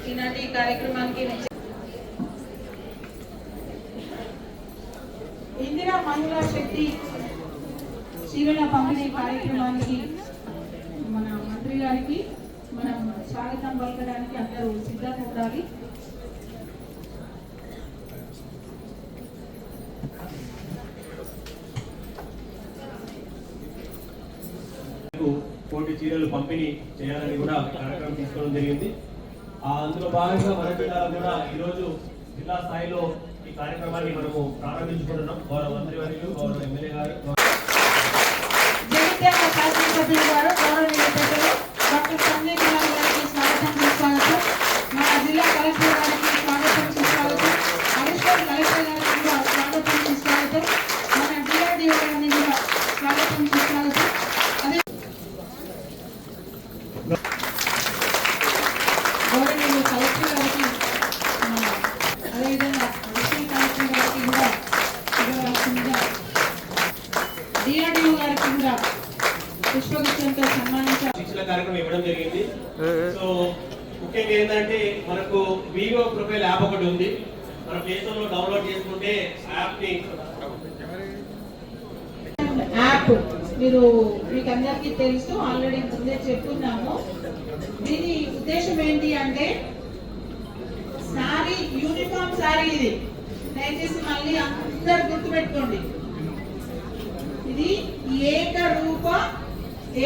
ఈనాటి కార్యక్రమానికి ఇందిరా మహిళా శక్తి చీరల పంపిణీ కార్యక్రమానికి మన మంత్రి గారికి మనం స్వాగతం పలకడానికి అందరూ సిద్ధంగా ఉండాలి. కోటి చీరలు పంపిణీ చేయాలని కూడా కార్యక్రమం తీసుకోవడం జరిగింది. అందులో భాగంగా మన జిల్లాలో కూడా ఈరోజు జిల్లా స్థాయిలో ఈ కార్యక్రమాన్ని మనము ప్రారంభించుకుంటున్నాం. గౌరవ మంత్రి వర్యులు, గౌరవ ఎమ్మెల్యే గారు, డాక్టర్ సంజయ్ కుమార్ గారికి స్వాగతం సుస్వాగతం, మన జిల్లా కలెక్టర్ గారికి స్వాగతం సుస్వాగతం, అడిషనల్ కలెక్టర్ గారికి కూడా స్వాగతం సుస్వాగతం, మన డిఆర్డీఓ గారిని కూడా స్వాగతం సుస్వాగతం. అదే గౌరవనీయులు కలెక్టర్ గారికి అదేవిధంగా అడిషనల్ కలెక్టర్ గారికి కూడా ఇవ్వవలసిందిగా డిఆర్డీఓ గారికి కూడా పుష్పగుచ్చంతో సన్మానించారు. శిక్షణ కార్యక్రమం ఇవ్వడం జరిగింది. సో ముఖ్యంగా ఏంటంటే మనకు వీవో ప్రొఫైల్ యాప్ ఒకటి ఉంది. మన ప్లే స్టోర్ లో డౌన్లోడ్ చేసుకుంటే యాప్ మీకు అందరికీ తెలుసు, ఆల్రెడీ ముందే చెప్పుకున్నాము. దీని ఉద్దేశం ఏంటి అంటే సారీ, యూనిఫామ్ సారీ. ఇది దయచేసి మళ్ళీ అందరు గుర్తుపెట్టుకోండి. ఇది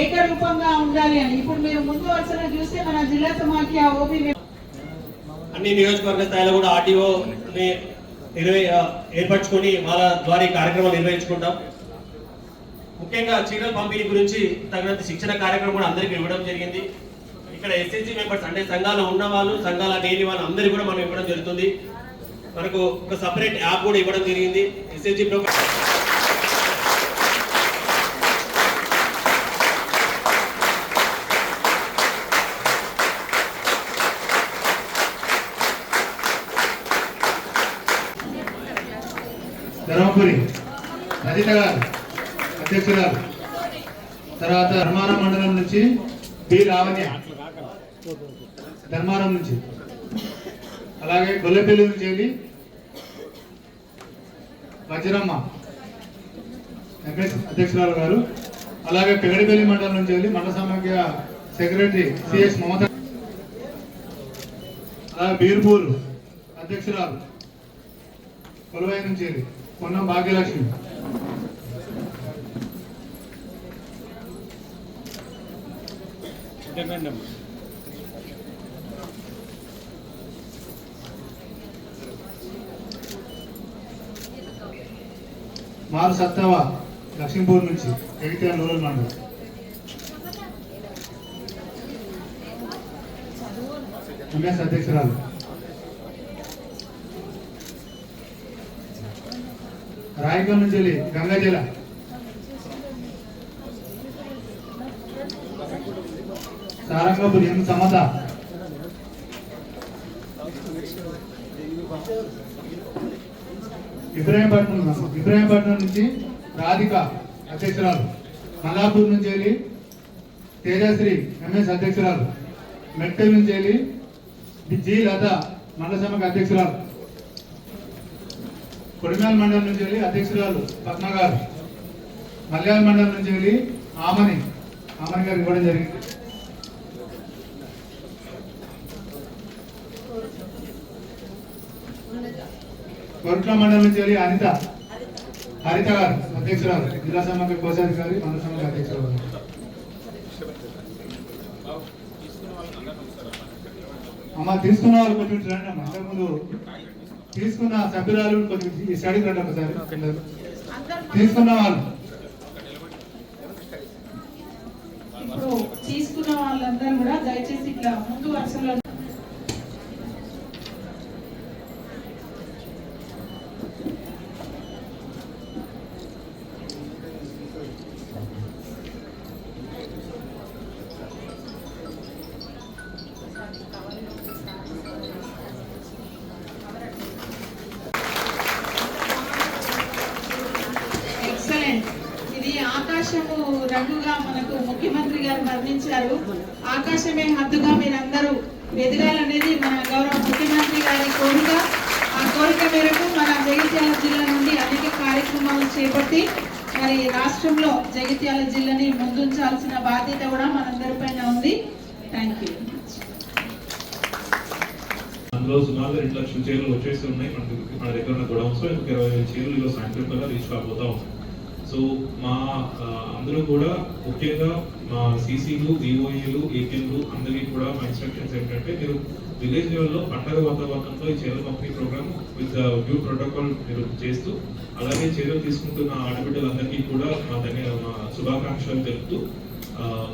ఏకరూపంగా ఉండాలి అని. ఇప్పుడు మీరు ముందు వరుసలో చూస్తే మన జిల్లా సమాఖ్య ఓపీ అన్ని నియోజకవర్గ స్థాయిలో కూడా ఆర్టీఓ ఏర్పరచుకొని వాళ్ళ ద్వారా ఈ కార్యక్రమం నిర్వహించుకుంటాం. ముఖ్యంగా చీరల పంపిణీ గురించి తగినంత శిక్షణ కార్యక్రమం కూడా అందరికీ ఇవ్వడం జరిగింది. ఇక్కడ ఎస్ఎస్జి మెంబర్స్ అంటే సంఘాలు ఉన్న వాళ్ళు, సంఘాల లేని వాళ్ళు అందరికీ కూడా మనం ఇవ్వడం జరుగుతుంది. మనకు ఒక సపరేట్ యాప్ కూడా ఇవ్వడం జరిగింది. ఎస్ఎస్జి ధర్మపురి అజిత గారు అధ్యక్షురాలు, తర్వాత ధర్మారం మండలం నుంచి బి లావణ్య ధర్మారం నుంచి, అలాగే గొల్లపల్లి నుంచి వెళ్ళి వజ్రమ్మ ఎంఎస్ అధ్యక్షురాలు గారు, అలాగే పెగడిపల్లి మండలం నుంచి వెళ్ళి మండల సమాఖ్య సెక్రటరీ సిఎస్ మమత, అలాగే బీర్పూర్ అధ్యక్షురాలు కొలవై నుంచి వెళ్ళి పొన్నం భాగ్యలక్ష్మి, మారు సత్తవ లక్ష్మీపూర్ నుంచి జగిత్యాల రూరల్ మండలం, ఎంఎస్ అధ్యక్షురాలు, రాయకల్ నుంచి వెళ్ళి గంగాజల, సారంగపూర్ ఎం సమత, ఇబ్రాహీంపట్నం నుంచి రాధిక అధ్యక్షురాలు, మల్లాపూర్ నుంచి వెళ్ళి తేజశ్రీ ఎంఎస్ అధ్యక్షురాలు, మెట్టెల్ నుంచి వెళ్ళి జి లత మండల సమాఖ్య అధ్యక్షురాలు, కొడిమేల మండలం నుంచి వెళ్ళి అధ్యక్షురాలు పద్మ గారు, మల్యాల మండలం నుంచి వెళ్ళి ఆమని గారికి ఇవ్వడం జరిగింది. కొరుట్ల మండలం నుంచి వెళ్ళి హరిత గారు అధ్యక్షురాలు, జిల్లా సమాఖ్య కోశాధికారి, మండల సమాఖ్య అధ్యక్షురాలు. అమ్మ తీసుకున్న వాళ్ళు కొంచెం రండి అమ్మ, ఇంతకుముందు తీసుకున్న సభ్యురాలు కొంచెం ఈ స్టడీకి రండి ఒకసారి. తీసుకున్న వాళ్ళు ఇప్పుడు తీసుకున్న వాళ్ళందరూ కూడా దయచేసి ఇట్లా ముందు వరుసలో ఇది ఆకాశము రంగుగా మనకు ముఖ్యమంత్రి గారు వర్ణించారు. ఆకాశమే హద్దుగా మీరందరూ ఎదగాలనేది మన గౌరవ ముఖ్యమంత్రి గారి కోరిక. ఆ కోరిక మేరకు మన జగిత్యాల జిల్లా నుండి అనేక కార్యక్రమాలు చేపట్టి మరి రాష్ట్రంలో జగిత్యాల జిల్లాని ముందుంచాల్సిన బాధ్యత కూడా మనందరిపైన ఉంది. Thank you. అందులో సుమారుగా 2 లక్షల చీరలు వచ్చేసి ఉన్నాయి మన దగ్గర ఉన్న గొడవన్స్ లో. 20,000 చీరలు ఈరోజు సాయంత్రం కల్లా రీచ్ కాబోతా ఉన్నాయి. సో మా అందరూ కూడా ముఖ్యంగా మా సీసీలు, డిఓఏలు, ఏపీఎంలు అందరికీ కూడా మా ఇన్స్ట్రక్షన్స్ ఏంటంటే మీరు విలేజ్ లెవెల్లో పండగ వాతావరణంలో ఈ చీరల పంపిణీ ప్రోగ్రామ్ విత్ డ్యూ ప్రోటోకాల్ మీరు చేస్తూ, అలాగే చీరలు తీసుకుంటున్న ఆడబిడ్డలందరికీ కూడా మా శుభాకాంక్షలు తెలుపుతూ,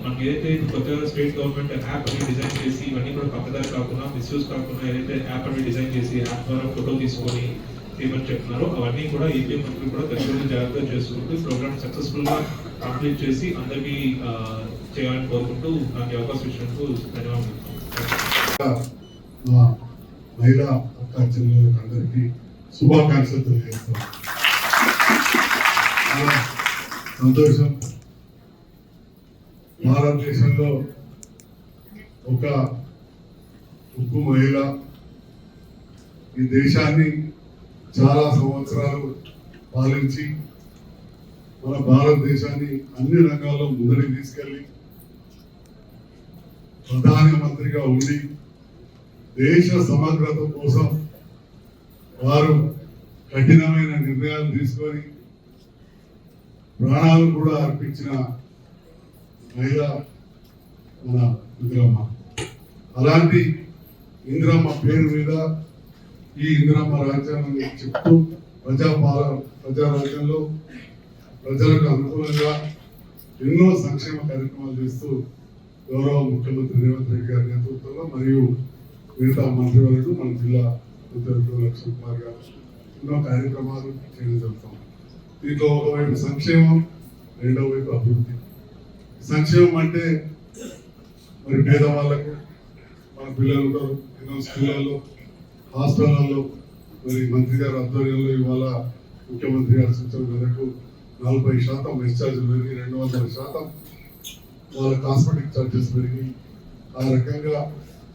మనకి ఏదైతే కొత్తగా స్టేట్ గవర్నమెంట్ యాప్ అని డిజైన్ చేసి ఇవన్నీ కూడా పక్కదారి కాకుండా మిస్యూజ్ కాకుండా ఏదైతే యాప్ అని డిజైన్ చేసి యాప్ ద్వారా ఫోటో తీసుకొని చేయమని చెప్తున్నారో అవన్నీ కూడా ఏపీ మంత్రులు కూడా దగ్గర జాగ్రత్తగా చేసుకుంటూ ప్రోగ్రామ్ సక్సెస్ఫుల్ గా కంప్లీట్ చేసి అందరికీ చేయాలని కోరుకుంటూ నాకు అవకాశం ఇచ్చినందుకు ధన్యవాదాలు. మహిళా అక్క చెల్లెలకు అందరికీ శుభాకాంక్షలు తెలియజేస్తాం. చాలా సంతోషం. భారతదేశంలో ఒక ఉక్కు మహిళ ఈ దేశాన్ని చాలా సంవత్సరాలు పాలించి మన భారతదేశాన్ని అన్ని రంగాల్లో ముందరికి తీసుకెళ్లి ప్రధానమంత్రిగా ఉండి దేశ సమగ్రత కోసం వారు కఠినమైన నిర్ణయాలు తీసుకొని ప్రాణాలు కూడా అర్పించిన మహిళ మన ఇందిరమ్మ. అలాంటి ఇందిరమ్మ పేరు మీద ఈ ఇందిరమ్మ రాజ్యాన్ని చెప్తూ ప్రజారాజ్యంలో ప్రజలకు అనుకూలంగా ఎన్నో సంక్షేమ కార్యక్రమాలు చేస్తూ గౌరవ ముఖ్యమంత్రి రేవంత్ రెడ్డి గారి నేతృత్వంలో మరియు మిగతా మంత్రివర్యులు మన జిల్లా మంత్రి లక్ష్మణ్ కుమార్ గారు ఎన్నో కార్యక్రమాలు చేయడం జరుగుతాం. దీంట్లో ఒకవైపు సంక్షేమం, రెండో వైపు అభివృద్ధి. సంక్షేమం అంటే మరి పేదవాళ్లకు మన పిల్లలు ఉంటారు ఎన్నో స్కూళ్ళల్లో, హాస్టళ్లలో మరి మంత్రి గారి ఆధ్వర్యంలో ఇవాళ ముఖ్యమంత్రి గారి సూచన మేరకు 40% డిశ్చార్జ్ పెరిగి 200% వాళ్ళ కాస్మెటిక్ ఛార్జెస్ పెరిగి ఆ రకంగా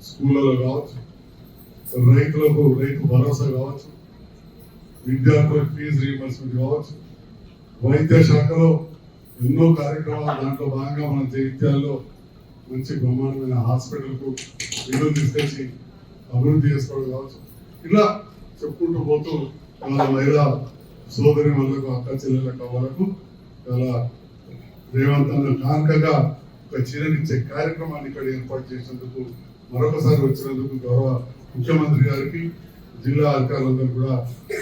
స్కూళ్ళలో కావచ్చు, రైతులకు రైతు భరోసా కావచ్చు, విద్యార్థులకు ఫీజు రీయింబర్స్మెంట్ కావచ్చు, వైద్య శాఖలో ఎన్నో కార్యక్రమాలు. దాంట్లో భాగంగా మన జగిత్యాలలో మంచి బ్రహ్మాండమైన హాస్పిటల్కు నిధులు తీసుకొచ్చి అభివృద్ధి చేసుకోవడం కావచ్చు. ఇలా చెప్పుకుంటూ పోతూ మన మహిళా సోదరి వాళ్ళకు, అక్క చెల్లెళ్ళకు, వాళ్ళకు చాలా రేవంత్ అన్న కానుకగా ఒక చీరనిచ్చే కార్యక్రమాన్ని ఇక్కడ ఏర్పాటు చేసినందుకు, మరొకసారి వచ్చినందుకు గౌరవ ముఖ్యమంత్రి గారికి, జిల్లా అధికారులందరూ కూడా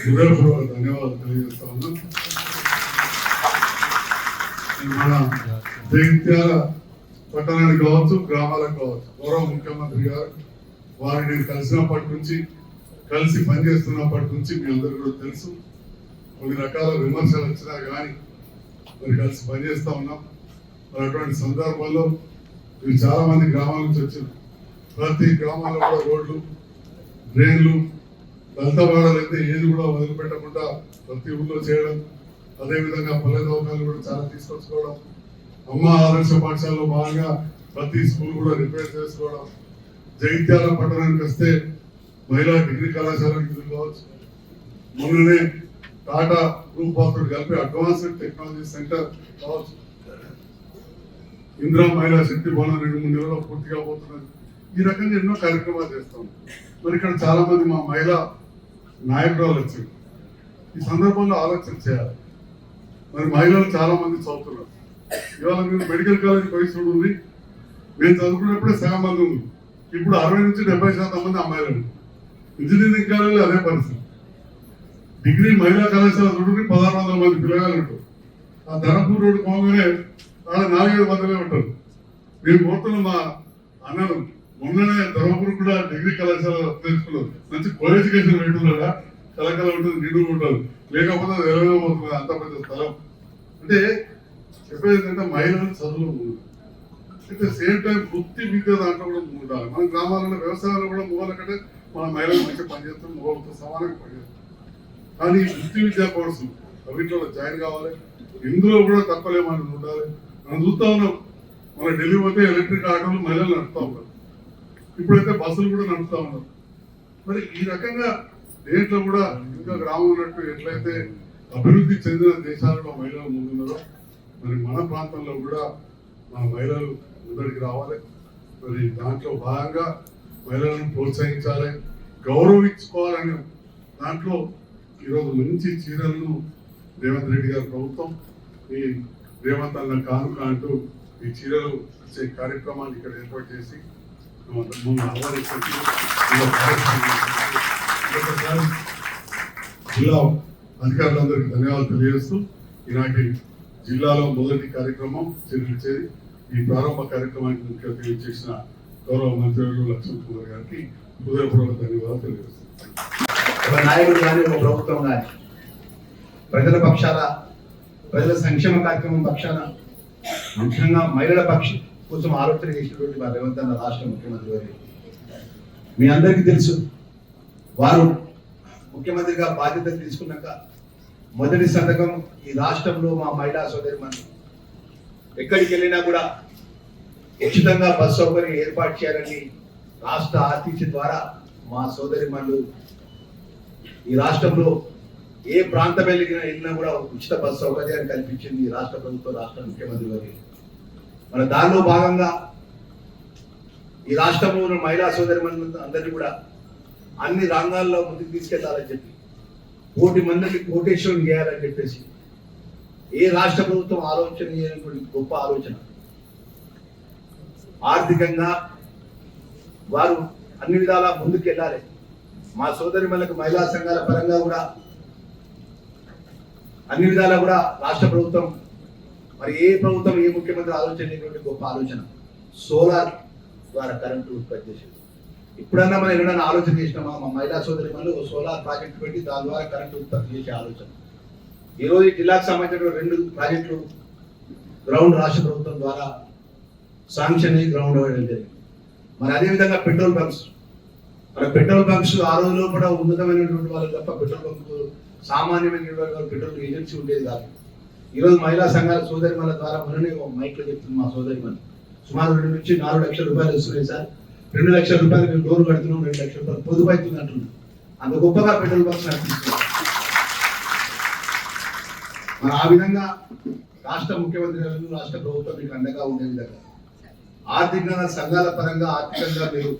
హృదయపూర్వక ధన్యవాదాలు తెలియజేస్తా ఉన్నాం. మన జగిత్యాల పట్టణానికి కావచ్చు, గ్రామాలకు కావచ్చు, గౌరవ ముఖ్యమంత్రి గారు వారిని కలిసినప్పటి నుంచి, కలిసి పనిచేస్తున్నప్పటి నుంచి మీ అందరూ కూడా తెలుసు. కొన్ని రకాల విమర్శలు వచ్చినా కానీ మరి కలిసి పనిచేస్తా ఉన్నాం. మరి అటువంటి సందర్భంలో మీరు చాలా మంది గ్రామాల నుంచి వచ్చారు. ప్రతి గ్రామాల్లో కూడా రోడ్లు, డ్రైన్లు, దళిత వాడలు అయితే ఏది కూడా వదిలిపెట్టకుండా ప్రతి ఊళ్ళో చేయడం, అదేవిధంగా పల్లె దవాఖానాలు కూడా చాలా తీసుకొచ్చుకోవడం, అమ్మ ఆదర్శ పాఠశాలలో భాగంగా ప్రతి స్కూల్ కూడా రిపేర్ చేసుకోవడం, జగిత్యాల పట్టణానికి వస్తే మహిళా డిగ్రీ కళాశాలకు నిధులు కావచ్చు, మొన్ననే టాటా గ్రూప్ ఆఫ్ కలిపి అడ్వాన్స్డ్ టెక్నాలజీ సెంటర్ కావచ్చు, ఇందిరా మహిళా శక్తి భవనం 2-3 నెలల్లో పూర్తిగా పోతున్నది. ఈ రకంగా ఎన్నో కార్యక్రమాలు చేస్తాం. మరి ఇక్కడ చాలా మంది మా మహిళా నాయకురాలు వచ్చారు. ఈ సందర్భంలో ఆలోచన చేయాలి. మరి మహిళలు చాలా మంది చదువుతున్నారు. ఇవాళ మీరు మెడికల్ కాలేజ్ పోయి చూడండి, మేము చదువుకున్నప్పుడే సగం మంది ఉంది. ఇప్పుడు 60 నుంచి 70% మంది అమ్మాయిలు. ఇంజనీరింగ్ కాలేజీలో అదే పరిస్థితి. డిగ్రీ మహిళా కళాశాల చూడండి 1600 మంది పిల్లగాలు ఉంటారు. ఆ ధర్మపూర్ రోడ్డు పోగానే ఆడ 4-5 మందిలో ఉంటారు. మేము పోతున్న మా అన్నలు మొన్ననే ధర్మపూర్ కూడా డిగ్రీ కళాశాల తెలుసుకున్నారు. మంచి కో ఎడ్యుకేషన్ పెట్టుకున్నారా, కళాకాలం ఉంటుంది, నిండు ఉంటుంది. లేకపోతే పోతుంది అంత పెద్ద స్థలం. అంటే చెప్పేది ఏంటంటే మహిళలు చదువులో ముందు, అయితే సేమ్ టైం వృత్తి విద్య దాంట్లో కూడా ఉండాలి. మన గ్రామాలలో వ్యవసాయంలో కూడా మొగల కంటే మన మహిళలు మంచిగా పనిచేస్తాం, మొగలతో సమానంగా పనిచేస్తాం. కానీ వృత్తి విద్యా కోర్సు వీటిలో జాయిన్ కావాలి. ఇందులో కూడా తక్కువలేమని ఉండాలి. మనం చూస్తా ఉన్నాం, మన ఢిల్లీ పోతే ఎలక్ట్రిక్ ఆటోలు మహిళలు నడుపుతా ఉన్నారు, ఇప్పుడైతే బస్సులు కూడా నడుపుతా ఉన్నారు. మరి ఈ రకంగా దేంట్లో కూడా ఇంకా గ్రామం ఉన్నట్టు ఎట్లయితే అభివృద్ధి చెందిన దేశాలలో మహిళలు ముందున్నారో మరి మన ప్రాంతంలో కూడా మన మహిళలు ముందరికి రావాలి. మరి దాంట్లో భాగంగా మహిళలను ప్రోత్సహించాలి, గౌరవించుకోవాలని దాంట్లో ఈరోజు మంచి చీరలను రేవంత్ రెడ్డి గారి ప్రభుత్వం ఈ రేవంత్ అన్న కానుక అంటూ ఈ చీరలు ఇచ్చే కార్యక్రమాన్ని ఇక్కడ ఏర్పాటు చేసి ముందు ఆహ్వానించి జిల్లా అధికారులందరికీ ధన్యవాదాలు తెలియజేస్తూ ఈనాటి జిల్లాలో మొదటి కార్యక్రమం చేసి ఈ ప్రారంభ కార్యక్రమానికి ముఖ్య తెలియజేసిన గౌరవ మంత్రివర్యులు లక్ష్మణ్ కుమార్ గారికి హృదయపూర్వక ధన్యవాదాలు తెలియజేస్తున్నాను. ఒక నాయకుడు కానీ ఒక ప్రభుత్వం కానీ ప్రజల పక్షాన, ప్రజల సంక్షేమ కార్యక్రమం పక్షాన, ముఖ్యంగా మహిళల పక్ష కోసం ఆలోచన చేసినటువంటి మా రేవంత్ అన్న రాష్ట్ర ముఖ్యమంత్రి గారు. మీ అందరికీ తెలుసు, వారు ముఖ్యమంత్రిగా బాధ్యతలు తీసుకున్నాక మొదటి సంతకం ఈ రాష్ట్రంలో మా మహిళా సోదరిమణులు ఎక్కడికి వెళ్ళినా కూడా ఉచితంగా బస్ సౌకర్యం ఏర్పాటు చేయాలని రాష్ట్ర ఆర్టీసీ ద్వారా మా సోదరిమణులు ఈ రాష్ట్రంలో ఏ ప్రాంతం వెళ్ళినా కూడా ఉచిత బస్ సౌకర్యాన్ని కల్పించింది ఈ రాష్ట్ర ప్రభుత్వం, రాష్ట్ర ముఖ్యమంత్రి గారు. మన దానిలో భాగంగా ఈ రాష్ట్రంలో ఉన్న మహిళా సోదరిమణులు అందరినీ కూడా అన్ని రంగాల్లో ముందుకు తీసుకెళ్లాలని చెప్పి, కోటి మందికి కోటేశ్వరం చేయాలని చెప్పేసి ఏ రాష్ట్ర ప్రభుత్వం ఆలోచన చేయనటువంటి గొప్ప ఆలోచన. ఆర్థికంగా వారు అన్ని విధాలా ముందుకు వెళ్ళాలి. మా సోదరిమణులకు మహిళా సంఘాల పరంగా కూడా అన్ని విధాలా కూడా రాష్ట్ర ప్రభుత్వం, మరి ఏ ప్రభుత్వం ఏ ముఖ్యమంత్రి ఆలోచన చేయనటువంటి గొప్ప ఆలోచన సోలార్ ద్వారా కరెంటు ఉత్పత్తి చేసేది. ఇప్పుడన్నా మనం ఎన్నడన్నా ఆలోచన చేసినామా? మా మహిళా సోదరిమణులు సోలార్ ప్రాజెక్టు పెట్టి దాని ద్వారా కరెంటు ఉత్పత్తి చేసే ఆలోచన. ఈరోజు ఈ జిల్లాకు సంబంధించిన 2 ప్రాజెక్టులు గ్రౌండ్ రాష్ట్ర ప్రభుత్వం ద్వారా శాంక్షన్ అయ్యి గ్రౌండ్ అవ్వడం జరిగింది. మరి అదేవిధంగా పెట్రోల్ బంక్స్, మరి పెట్రోల్ బంక్స్ ఆ రోజులో కూడా ఉన్నతమైనటువంటి వాళ్ళు తప్ప పెట్రోల్ బంక్ సామాన్యమైన పెట్రోల్ ఏజెన్సీ ఉండేది కాదు. ఈరోజు మహిళా సంఘాల సోదరిమణుల ద్వారా మననే మైక్లో చెప్తుంది మా సోదరిమణులు సుమారు 2 నుంచి 4 లక్షల రూపాయలు వస్తున్నాయి సార్, 2 లక్షల రూపాయలు మేము డోర్ కడుతున్నాం, 2 లక్షల రూపాయలు పొదుపు అవుతుంది అంటున్నాం. అంత గొప్పగా పెట్రోల్ బంక్స్ నడిపిస్తున్నాం. మరి ఆ విధంగా రాష్ట్ర ముఖ్యమంత్రి గారు, రాష్ట్ర ప్రభుత్వం మీకు అండగా ఉండే విధంగా ఆర్థికంగా సంఘాల పరంగా ఆర్థికంగా మీరు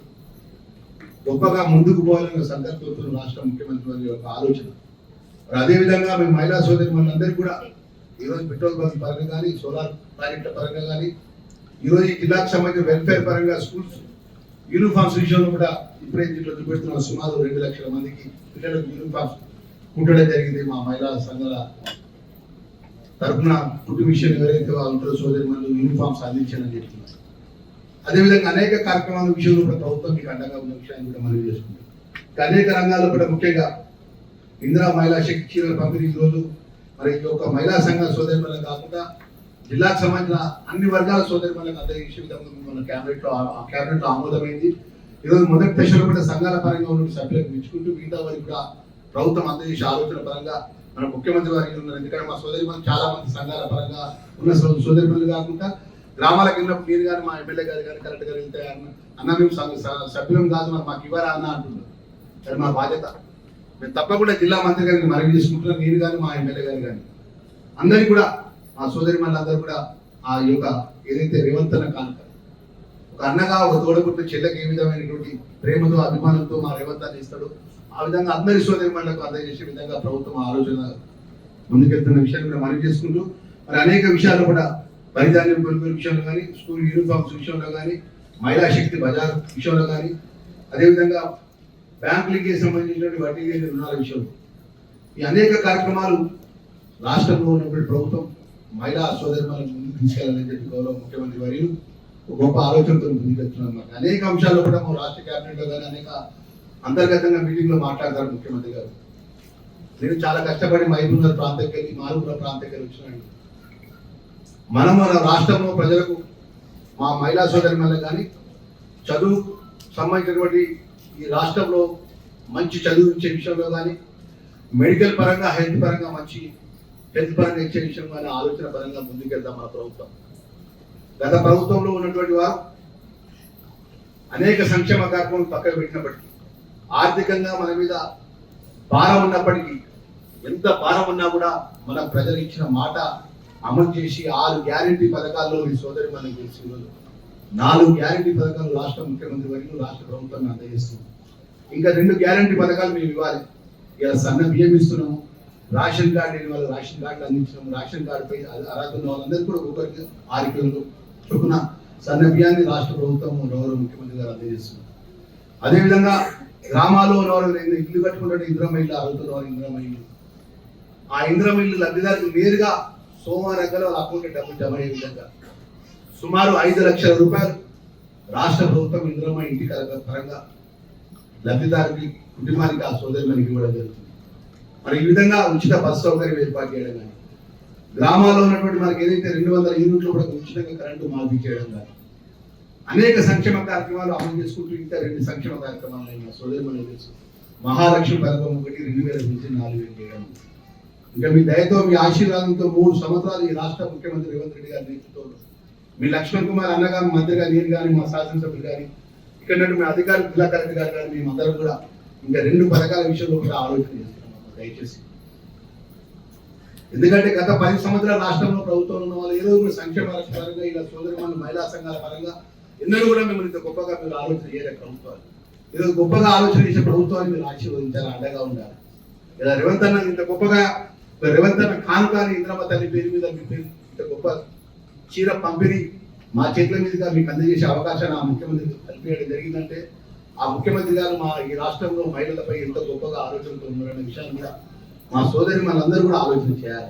గొప్పగా ముందుకు పోవాలన్న సంకల్పంతో రాష్ట్ర ముఖ్యమంత్రి వారి యొక్క ఆలోచన. మరి అదేవిధంగా మేము మహిళా సోదరి మనందరికీ కూడా ఈరోజు పెట్రోల్ బంక్ పరంగా కానీ, సోలార్ ప్రాజెక్టుల పరంగా కానీ, ఈరోజు ఈ జిల్లాకు సంబంధించిన వెల్ఫేర్ పరంగా స్కూల్స్ యూనిఫామ్స్ విషయంలో కూడా ఇప్పుడే దీంట్లో చూపెడుతున్న సుమారు 2 లక్షల మందికి పిల్లలకు యూనిఫామ్స్ కుట్టడం జరిగింది. మా మహిళా సంఘాల తరఫున కుటుంబ విషయం ఎవరైతే ఉంటారో సోదరి మనులు యూనిఫామ్స్ అందించాలని చెప్తున్నారు. అదేవిధంగా అనేక కార్యక్రమాల విషయంలో కూడా ప్రభుత్వం మీకు అండగా ఉన్న విషయాన్ని కూడా మనం చేసుకుంటాం. అనేక రంగాల్లో కూడా ముఖ్యంగా ఇందిరా మహిళా శక్తి చీరల పంపిణీ ఈరోజు మరి ఈ యొక్క మహిళా సంఘ సోదరి మనులు కాకుండా జిల్లాకు సంబంధించిన అన్ని వర్గాల సోదరి మనులకు అందజేసే విధంగా మన క్యాబినెట్లో ఆమోదమైంది. ఈరోజు మొదటి దశలో కూడా సంఘాల పరంగా ఉన్న సభ్యులకు మెచ్చుకుంటూ మిగతా వారికి కూడా ప్రభుత్వం అందజేసే ఆలోచన పరంగా మన ముఖ్యమంత్రి వారికి ఉన్నారు. ఎందుకంటే మా సోదరి మనులు చాలా మంది సంఘాల పరంగా ఉన్న సోదరి మనులు కాకుండా గ్రామాలకు వెళ్ళినప్పుడు మీరు కానీ మా ఎమ్మెల్యే గారు కానీ కలెక్టర్ గారు వెళ్తే అన్న మేము సభ్యులం కాదు మరి మాకు ఇవ్వరా అన్న అంటున్నారు. అది మా బాధ్యత. మేము తప్పకుండా జిల్లా మంత్రి గారిని మనవి చేసుకుంటున్నాం. నేను కానీ మా ఎమ్మెల్యే గారు కానీ అందరికీ కూడా మా సోదరి మనులందరూ కూడా ఆ యొక్క ఏదైతే రేవంత్ అన్న కానుక ఒక అన్నగా ఒక తోడబుట్టిన చెల్లెకి ఏ విధమైనటువంటి ప్రేమతో అభిమానంతో మా రేవంత్ అన్న ఇస్తాడు ఆ విధంగా అందరి సోదరి మనులకు అందజేసే విధంగా ప్రభుత్వం ఆలోచన ముందుకెళ్తున్న విషయాన్ని కూడా మనవి చేసుకుంటూ మరి అనేక విషయాలు కూడా బలిదాన్యం కొనుగోలు విషయంలో కానీ, స్కూల్ యూనిఫామ్స్ విషయంలో కానీ, మహిళా శక్తి బజార్ విషయంలో కానీ, అదేవిధంగా బ్యాంకులకి సంబంధించినటువంటి వడ్డీ లేని రుణాల విషయంలో ఈ అనేక కార్యక్రమాలు రాష్ట్రంలో ఉన్నటువంటి ప్రభుత్వం మహిళా సోదరిమణులను ముందుకు తీసుకెళ్లాలని చెప్పి గౌరవ ముఖ్యమంత్రి వారు గొప్ప ఆలోచనతో ముందుకెళ్తున్నారు. అనేక అంశాల్లో కూడా మా రాష్ట్ర క్యాబినెట్ లో కానీ అనేక అంతర్గతంగా మీటింగ్ లో మాట్లాడతారు ముఖ్యమంత్రి గారు. నేను చాలా కష్టపడి మహబూబ్నగర్ ప్రాంతంకి వెళ్ళి మారుమూల ప్రాంతంకి వెళ్ళి వచ్చినాను. మనం మన రాష్ట్రంలో ప్రజలకు మా మహిళా సోదరిమణులకు కానీ చదువు సంబంధించినటువంటి ఈ రాష్ట్రంలో మంచి చదువు ఇచ్చే విషయంలో కానీ, మెడికల్ పరంగా హెల్త్ పరంగా మంచి హెల్త్ పరంగా ఇచ్చే విషయం కానీ ఆలోచన పరంగా ముందుకెళ్తాం మన ప్రభుత్వం. గత ప్రభుత్వంలో ఉన్నటువంటి వారు అనేక సంక్షేమ కార్యక్రమాలు పక్కకు పెట్టినప్పటికీ, ఆర్థికంగా మన మీద భారం ఉన్నప్పటికీ, ఎంత భారం ఉన్నా కూడా మన ప్రజలు ఇచ్చిన మాట అమలు చేసి 6 గ్యారెంటీ పథకాల్లో మీ సోదరి మనకి తెలిసిన 4 గ్యారెంటీ పథకాలు రాష్ట్ర ముఖ్యమంత్రి వర్యులు రాష్ట్ర ప్రభుత్వాన్ని అందజేస్తుంది. ఇంకా 2 గ్యారెంటీ పథకాలు మేము ఇవ్వాలి. ఇలా సన్న బియ్యం ఇస్తున్నాము, రేషన్ కార్డు లేని వాళ్ళు రేషన్ కార్డులు అందించినాము, రేషన్ కార్డుపై అర్హత ఉన్న వాళ్ళందరికీ కూడా ఒకరికి 6 కిలోలు చొప్పున సన్న బియ్యాన్ని రాష్ట్ర ప్రభుత్వం గౌరవ ముఖ్యమంత్రి గారు అందజేస్తున్నారు. అదేవిధంగా గ్రామాల్లో ఉన్న వాళ్ళు ఇల్లు కట్టుకుంటే ఇందిరమ్మ ఇల్లు అడుగుతున్న వాళ్ళు ఇందిరమ్మ ఇల్లు, ఆ ఇందిరమ్మ ఇల్లు లబ్ధిదారులకు నేరుగా సోమవారం వాళ్ళ అకౌంట్ డబ్బులు జమ అయ్యే విధంగా సుమారు 5 లక్షల రూపాయలు రాష్ట్ర ప్రభుత్వం ఇందిరమ్మ ఇంటి పరంగా లబ్ధిదారుకి కుటుంబానికి ఆ సోదరి మనకి ఇవ్వడం జరుగుతుంది. మరి ఈ విధంగా ఉచిత బస్సు సౌకర్యం ఏర్పాటు చేయడం కానీ, గ్రామాల్లో ఉన్నటువంటి మనకి ఏదైతే 200 యూనిట్లు కూడా ఉచితంగా కరెంటు మాఫీ చేయడం కానీ, అనేక సంక్షేమ కార్యక్రమాలు అమలు చేసుకుంటూ ఇంకా 2 సంక్షేమ కార్యక్రమాలు సోదరి మనకి తెలుసు. మహాలక్ష్మి పథకం 2000 నుంచి 4000 చేయడం. ఇంకా మీ దయతో మీ ఆశీర్వాదంతో 3 సంవత్సరాలు ఈ రాష్ట్ర ముఖ్యమంత్రి రేవంత్ రెడ్డి గారి నేతృత్వంలో మీ లక్ష్మణ్ కుమార్ అన్నగా మంత్రిగా నేను కానీ మా శాసనసభ్యులు కానీ ఇక్కడ మీ అధికారులు జిల్లా కలెక్టర్ గారు కానీ మేమందరం కూడా ఇంకా 2 పథకాల విషయంలో కూడా ఆలోచన చేస్తున్నాం దయచేసి. ఎందుకంటే గత 10 సంవత్సరాల రాష్ట్రంలో ప్రభుత్వంలో ఉన్న వాళ్ళు ఏదో కూడా సంక్షేమ పరంగా ఇలా సోదరిమణుల మహిళా సంఘాల పరంగా ఎన్నడూ కూడా మిమ్మల్ని ఇంత గొప్పగా మీరు ఆలోచన చేయలేదు. ప్రభుత్వాలు ఈరోజు గొప్పగా ఆలోచన చేసే ప్రభుత్వాన్ని మీరు ఆశీర్వదించాలి, అండగా ఉండాలి. ఇలా రేవంత్ అన్న ఇంత గొప్పగా రేవంత్ అన్న కానుకాని ఇంద్రమ్మ తల్లి పేరు మీద మీ పేరు ఇంత గొప్ప చీర పంపిణీ మా చేతుల మీదుగా మీకు అందజేసే అవకాశాన్ని ఆ ముఖ్యమంత్రి కల్పించడం జరిగిందంటే ఆ ముఖ్యమంత్రి గారు మా ఈ రాష్ట్రంలో మహిళలపై ఎంత గొప్పగా ఆలోచనతో ఉన్నారనే విషయాన్ని కూడా మా సోదరి మనందరూ కూడా ఆలోచన చేయాలి.